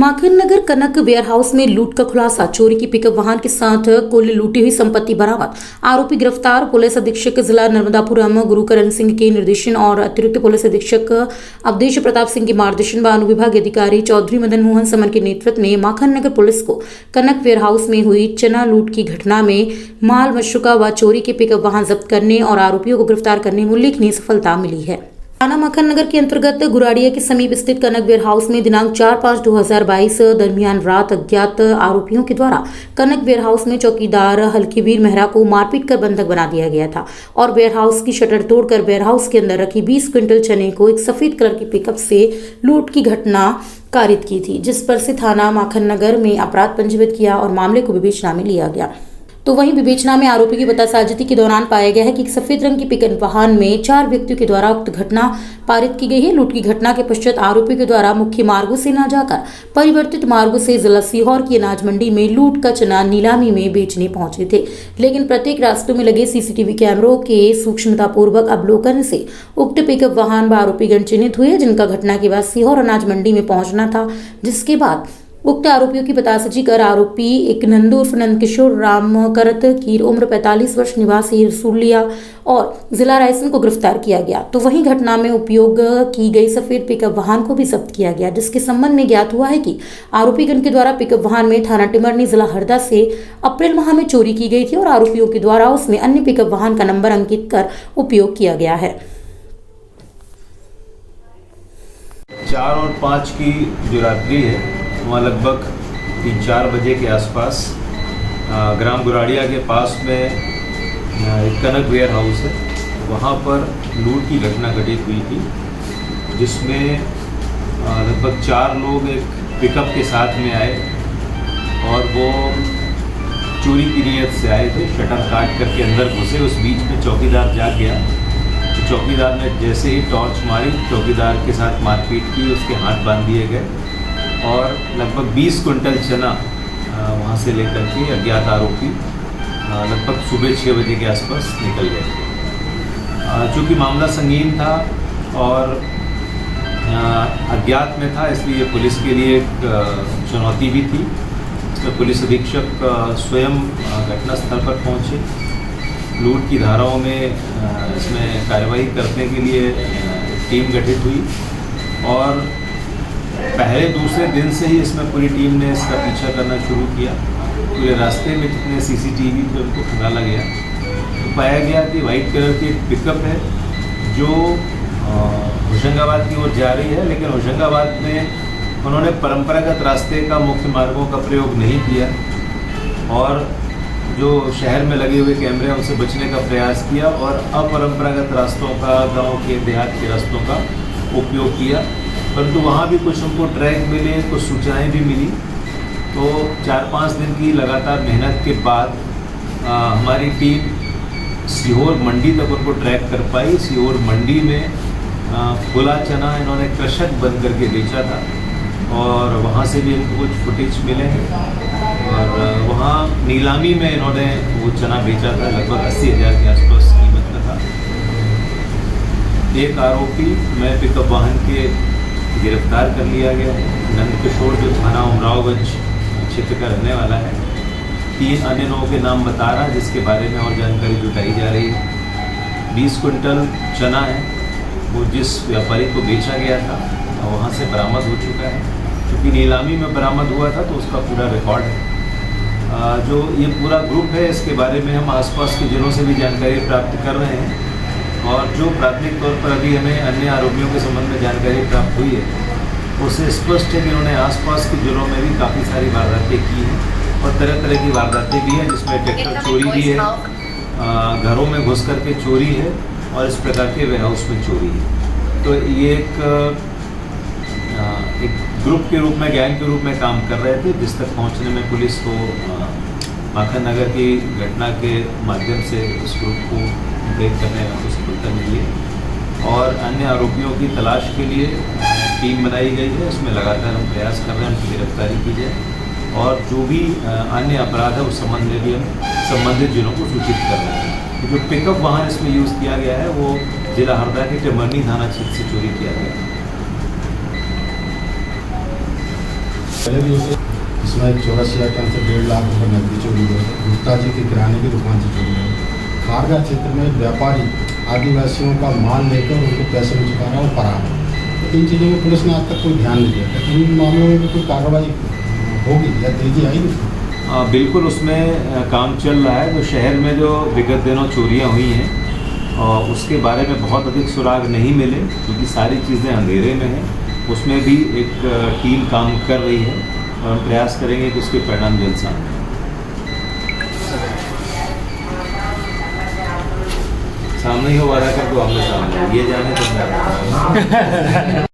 माखन नगर कनक warehouse में लूट का खुलासा। चोरी की पिकअप वाहन के साथ कुल लूटी हुई संपत्ति बरामद। आरोपी गिरफ्तार। पुलिस अधीक्षक जिला नर्मदापुरम गुरुकरण सिंह के निर्देशन और अतिरिक्त पुलिस अधीक्षक अवधेश प्रताप सिंह के मार्गदर्शन व अनुविभाग अधिकारी चौधरी मदन मोहन समन के नेतृत्व में माखन नगर पुलिस को कनक वेयरहाउस में हुई चना लूट की घटना में माल मशरुका व चोरी के पिकअप वाहन जब्त करने और आरोपियों को गिरफ्तार करने में उल्लेखनीय सफलता मिली है। थाना माखन नगर के अंतर्गत गुराड़िया के समीप स्थित कनक वेयरहाउस में दिनांक 4/5/2022 दरमियान रात अज्ञात आरोपियों के द्वारा कनक वेयरहाउस में चौकीदार हल्कीवीर मेहरा को मारपीट कर बंधक बना दिया गया था और वेयरहाउस की शटर तोड़कर वेयरहाउस के अंदर रखी 20 क्विंटल चने को एक सफेद कलर की पिकअप से लूट की घटना कारित की थी, जिस पर से थाना माखन नगर में अपराध पंजीबद्ध किया और मामले को विवेचना में लिया गया। तो वहीं विवेचना में आरोपी की बतासाजी के दौरान पाया गया है कि एक सफेद रंग की पिकअप वाहन में 4 व्यक्तियों के द्वारा उक्त घटना पारित की गई है। लूट की घटना के पश्चात आरोपी के द्वारा मुख्य मार्गों से न जाकर परिवर्तित मार्गों से जिला सीहोर की अनाज मंडी में लूट का चना नीलामी में बेचने पहुंचे थे, लेकिन प्रत्येक रास्तों में लगे सीसीटीवी कैमरों के सूक्ष्मतापूर्वक अवलोकन से उक्त पिकअप वाहन व आरोपीगण चिन्हित हुए, जिनका घटना के बाद सीहोर अनाज मंडी में पहुंचना था। जिसके बाद उक्त आरोपियों की बतासाजी कर आरोपी एक नंदू उर्फ नंदकिशोर राम करत कीर उम्र 45 वर्ष निवासी रसूलिया और जिला रायसेन को गिरफ्तार किया गया। तो वहीं घटना में उपयोग की गई सफेद पिकअप वाहन को भी जब्त किया गया, जिसके संबंध में ज्ञात हुआ है कि आरोपीगण के द्वारा पिकअप वाहन में थाना टिमरनी जिला हरदा से अप्रैल माह में चोरी की गई थी और आरोपियों के द्वारा उसमें अन्य पिकअप वाहन का नंबर अंकित कर उपयोग किया गया है। 4 और 5 की जो रात्रि है वहाँ लगभग 3-4 बजे के आसपास ग्राम गुराड़िया के पास में एक कनक वेयर हाउस है, वहाँ पर लूट की घटना घटित हुई थी, जिसमें लगभग 4 लोग एक पिकअप के साथ में आए और वो चोरी की नीयत से आए थे। शटर काट करके अंदर घुसे, उस बीच में चौकीदार जाग गया। तो चौकीदार ने जैसे ही टॉर्च मारी, चौकीदार के साथ मारपीट की, उसके हाथ बांध दिए गए और लगभग 20 क्विंटल चना वहाँ से लेकर के अज्ञात आरोपी लगभग सुबह 6 बजे के आसपास निकल गए थे। चूँकि मामला संगीन था और अज्ञात में था, इसलिए पुलिस के लिए एक चुनौती भी थी। इसमें पुलिस अधीक्षक स्वयं घटनास्थल पर पहुँचे। लूट की धाराओं में इसमें कार्रवाई करने के लिए टीम गठित हुई और पहले दूसरे दिन से ही इसमें पूरी टीम ने इसका पीछा करना शुरू किया। पूरे रास्ते में जितने सीसीटीवी थे उनको खंगाला गया तो पाया गया कि वाइट कलर की एक पिकअप है जो होशंगाबाद की ओर जा रही है, लेकिन होशंगाबाद में उन्होंने परंपरागत रास्ते का मुख्य मार्गों का प्रयोग नहीं किया और जो शहर में लगे हुए कैमरे हैं उनसे बचने का प्रयास किया और अपरंपरागत रास्तों का, गाँव के देहात के रास्तों का उपयोग किया। परंतु वहाँ भी कुछ हमको ट्रैक मिले, कुछ सूचनाएं भी मिली। तो 4-5 दिन की लगातार मेहनत के बाद हमारी टीम सीहोर मंडी तक उनको ट्रैक कर पाई। सीहोर मंडी में खुला चना इन्होंने कृषक बन करके बेचा था और वहाँ से भी इनको कुछ फुटेज मिले हैं और वहाँ नीलामी में इन्होंने वो चना बेचा था, लगभग 80,000 के आसपास कीमत में था। एक आरोपी में पिकअप वाहन के गिरफ्तार कर लिया गया है। नंदकिशोर जो थाना उमरावगंज क्षेत्र का रहने वाला है। 3 अन्य लोगों के नाम बता रहा है, जिसके बारे में और जानकारी जुटाई जा रही है। 20 क्विंटल चना है वो जिस व्यापारी को बेचा गया था वहाँ से बरामद हो चुका है। क्योंकि नीलामी में बरामद हुआ था तो उसका पूरा रिकॉर्ड है। जो ये पूरा ग्रुप है इसके बारे में हम आसपास के जिलों से भी जानकारी प्राप्त कर रहे हैं और जो प्राथमिक तौर पर अभी हमें अन्य आरोपियों के संबंध में जानकारी प्राप्त हुई है उससे स्पष्ट है कि उन्होंने आसपास के जिलों में भी काफ़ी सारी वारदातें की हैं और तरह तरह की वारदातें भी हैं, जिसमें ट्रैक्टर चोरी भी है, घरों में घुस करके चोरी है और इस प्रकार के वेयरहाउस में चोरी है। तो ये एक ग्रुप के रूप में, गैंग के रूप में काम कर रहे थे, जिस तक पहुँचने में पुलिस को माखन नगर की घटना के माध्यम से उस ग्रुप को ब्रेक करने में कुछ सफलता मिली है और अन्य आरोपियों की तलाश के लिए टीम बनाई गई है। इसमें लगातार हम प्रयास कर रहे हैं उनकी गिरफ्तारी की जाए और जो भी अन्य अपराध है उस संबंध में भी हम संबंधित जिलों को सूचित कर रहे हैं। जो पिकअप वाहन इसमें यूज़ किया गया है वो जिला हरदा के टिमरनी थाना क्षेत्र से चोरी किया गया है। पहले भी उसे इसमें 84,000 से 1.5 लाख रुपये नकदी चोरी हुई है। गुप्ता जी की किराने की दुकान से चोरी हुई है। खारगा क्षेत्र में एक व्यापारी आदिवासियों का माल लेकर उनको पैसे में चुका रहा है और फरार है। तो इन चीज़ों में पुलिस ने आज तक कोई ध्यान नहीं दिया। लेकिन इन मामलों में भी कोई कार्रवाई होगी या तेजी आई नहीं? बिल्कुल उसमें काम चल रहा है। तो शहर में जो विगत दिनों चोरियां हुई हैं और उसके बारे में बहुत अधिक सुराग नहीं मिले क्योंकि सारी चीज़ें अंधेरे में हैं। उसमें भी एक टीम काम कर रही है और हम प्रयास करेंगे कि उसके परिणाम जल्द सामने आएं। सामने ही हो वादा कर दो, आमने सामने ये जाने तो मैं